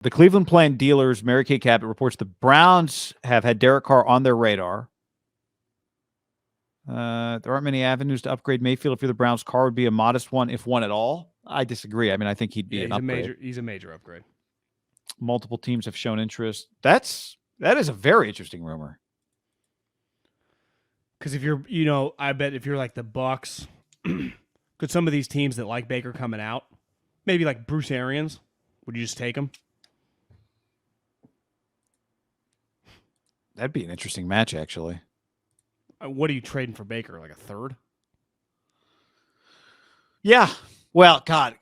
The Cleveland Plain Dealers, Mary Kay Cabot, reports the Browns have had Derek Carr on their radar. There aren't many avenues to upgrade Mayfield. If you're the Browns, Carr would be a modest one, if one at all. I disagree. I mean, I think he'd be an upgrade. He's a major upgrade. Multiple teams have shown interest. That is a very interesting rumor. Because if you're, I bet if you're like the Bucks, could some of these teams that like Baker coming out, maybe like Bruce Arians, would you just take him? That'd be an interesting match, actually. What are you trading for Baker? Like a third? Yeah. Well, God,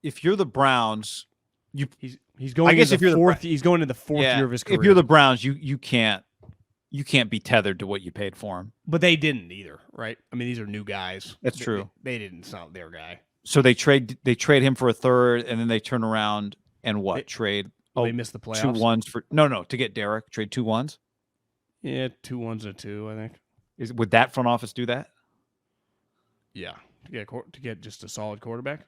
if you're the Browns, he's going. I guess if you're fourth, he's going into the fourth year of his career. If you're the Browns, you can't be tethered to what you paid for him. But they didn't either, right? I mean, these are new guys. That's true. They didn't. It's not their guy. So they trade him for a third, and then they turn around and trade? They missed the playoffs. 2 1s for no to get Derek. Trade 2 1s. Yeah, 2 1s and a 2. I think. Would that front office do that? Yeah, to get just a solid quarterback.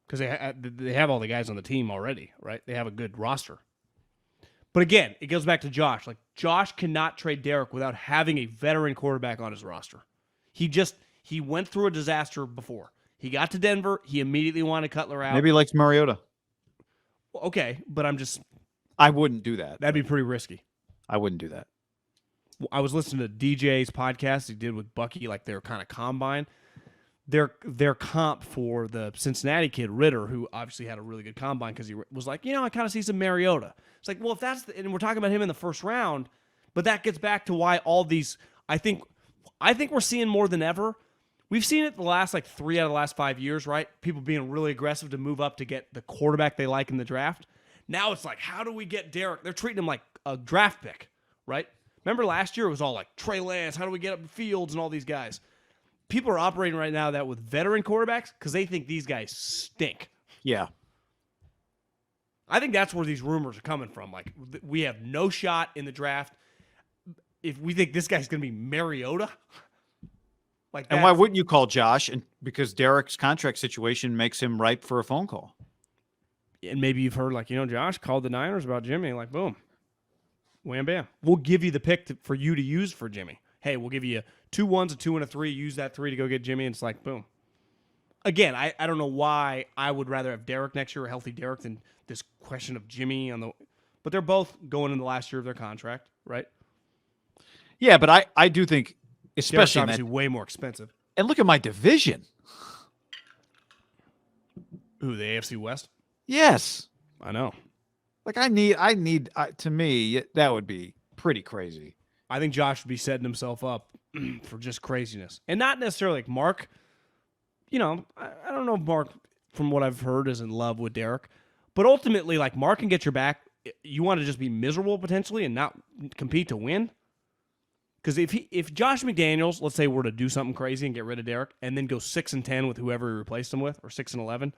Because they have all the guys on the team already, right? They have a good roster. But again, it goes back to Josh. Like, Josh cannot trade Derek without having a veteran quarterback on his roster. He went through a disaster before. He got to Denver. He immediately wanted Cutler out. Maybe he likes Mariota. Okay, but I wouldn't do that. That'd be pretty risky. I wouldn't do that. I was listening to DJ's podcast he did with Bucky, like their kind of combine. Their comp for the Cincinnati kid, Ritter, who obviously had a really good combine because he was like, I kind of see some Mariota. It's like, well, if that's and we're talking about him in the first round, but that gets back to why all these, I think we're seeing more than ever. We've seen it the last 3 out of the last 5 years, right? People being really aggressive to move up to get the quarterback they like in the draft. Now it's like, how do we get Derek? They're treating him like a draft pick, right? Remember last year it was all like Trey Lance, how do we get up Fields and all these guys? People are operating right now that with veteran quarterbacks because they think these guys stink. Yeah. I think that's where these rumors are coming from. Like, we have no shot in the draft if we think this guy's going to be Mariota. And why wouldn't you call Josh? And because Derek's contract situation makes him ripe for a phone call. And maybe you've heard, Josh called the Niners about Jimmy. Like, boom. Wham, bam. We'll give you the pick for you to use for Jimmy. Hey, we'll give you 2 1s, a 2 and a 3. Use that 3 to go get Jimmy. And it's like, boom. Again, I don't know why I would rather have Derek next year, a healthy Derek, than this question of Jimmy on the. But they're both going in the last year of their contract, right? Yeah, but I do think, especially Derek's obviously way more expensive. And look at my division. Ooh, the AFC West? Yes. I know. Like, to me, that would be pretty crazy. I think Josh would be setting himself up for just craziness. And not necessarily like Mark. I don't know if Mark, from what I've heard, is in love with Derek. But ultimately, like, Mark can get your back. You want to just be miserable potentially and not compete to win? Because if Josh McDaniels, let's say, were to do something crazy and get rid of Derek and then go 6-10 with whoever he replaced him with, or 6-11,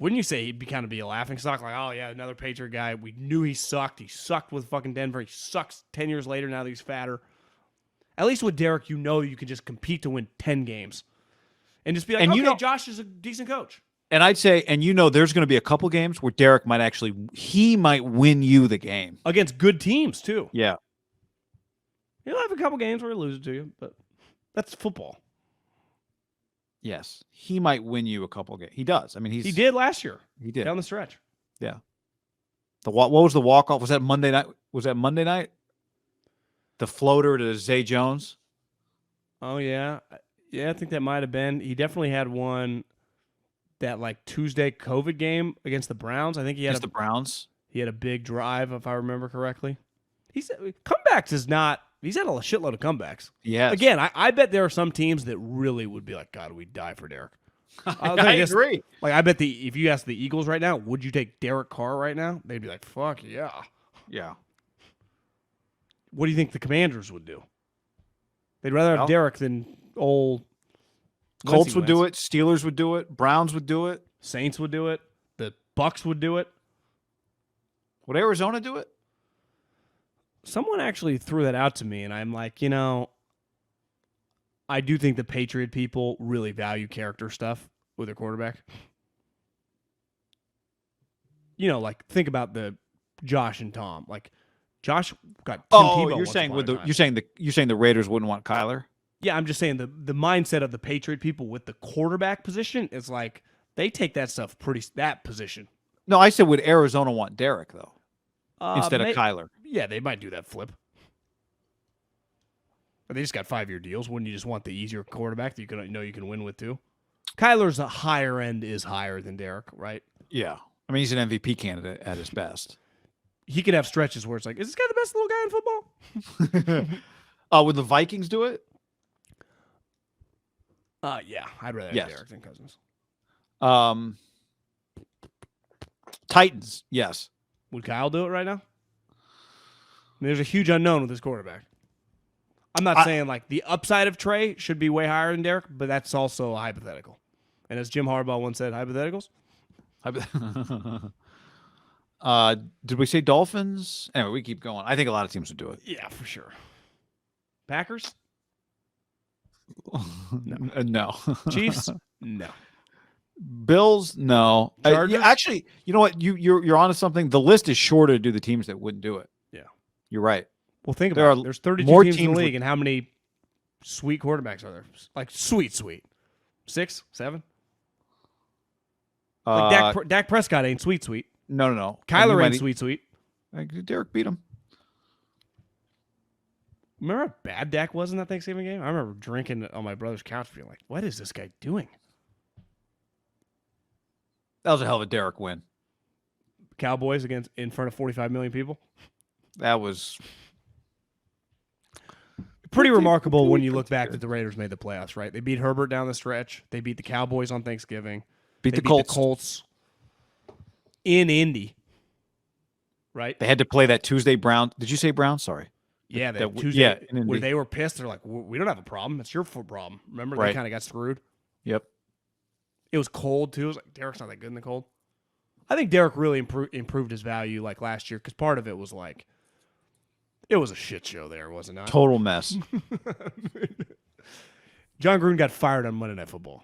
wouldn't you say he'd be a laughingstock? Like, oh yeah, another Patriot guy. We knew he sucked. He sucked with fucking Denver. He sucks 10 years later now that he's fatter. At least with Derek, you can just compete to win 10 games. And just be like, okay, Josh is a decent coach. And I'd say, there's going to be a couple games where Derek might win you the game. Against good teams, too. Yeah. He'll have a couple games where he loses to you, but that's football. Yes. He might win you a couple games. He does. I mean, he did last year. He did. Down the stretch. Yeah. What was the walk-off? Was that Monday night? The floater to Zay Jones? Oh, yeah. Yeah, I think that might have been. He definitely had one that Tuesday COVID game against the Browns. I think he had the Browns. He had a big drive, if I remember correctly. Comebacks is not. He's had a shitload of comebacks. Yeah. Again, I bet there are some teams that really would be like, God, we'd die for Derek. I agree. I bet if you ask the Eagles right now, would you take Derek Carr right now? They'd be like, fuck yeah. Yeah. What do you think the Commanders would do? They'd rather have Derek than old. Colts would do it. Steelers would do it. Browns would do it. Saints would do it. The Bucks would do it. Would Arizona do it? Someone actually threw that out to me, and I'm like, I do think the Patriot people really value character stuff with their quarterback. like think about the Josh and Tom. Like Josh got Tim Tebow. You're once saying upon with a the time. you're saying the Raiders wouldn't want Kyler? Yeah, I'm just saying the mindset of the Patriot people with the quarterback position is like they take that stuff that position. No, I said would Arizona want Derek though instead of May- Kyler? Yeah, they might do that flip. But they just got 5-year deals. Wouldn't you just want the easier quarterback that you can win with too? Kyler's a higher end is higher than Derek, right? Yeah, I mean he's an MVP candidate at his best. He can have stretches where it's like, is this guy the best little guy in football? Would the Vikings do it? Yeah, I'd rather Yes. have Derek than Cousins. Titans, yes. Would Kyle do it right now? I mean, there's a huge unknown with this quarterback. I'm not saying like the upside of Trey should be way higher than Derek, but that's also a hypothetical. And as Jim Harbaugh once said, hypotheticals. Did we say Dolphins? Anyway, we keep going. I think a lot of teams would do it. Yeah, for sure. Packers? No. Chiefs? No. Bills? No. Chargers? Actually, you know what? You're onto something. The list is shorter to do the teams that wouldn't do it. Yeah. You're right. Well, think There about are it. There's 32 more teams in the teams league, with- and how many sweet quarterbacks are there? Like sweet. 6, 7? Like Dak Prescott ain't sweet. No. Kyler ain't sweet. Derek beat him. Remember how bad Dak was in that Thanksgiving game? I remember drinking on my brother's couch being like, what is this guy doing? That was a hell of a Derek win. Cowboys in front of 45 million people. That was Pretty remarkable when you look back that the Raiders made the playoffs, right? They beat Herbert down the stretch. They beat the Cowboys on Thanksgiving. beat They the Colts. Colts in Indy, right? They had to play that Tuesday Brown. Did you say Brown? Sorry. Yeah, that- Tuesday, yeah, in Indy. where they were pissed. They're like, we don't have a problem. It's your problem. Remember, Right. they kind of got screwed. Yep. It was cold, too. It was like, Derek's not that good in the cold. I think Derek really improved his value like last year because part of it was like, it was a shit show there, was it not? Total mess. John Gruden got fired on Monday Night Football.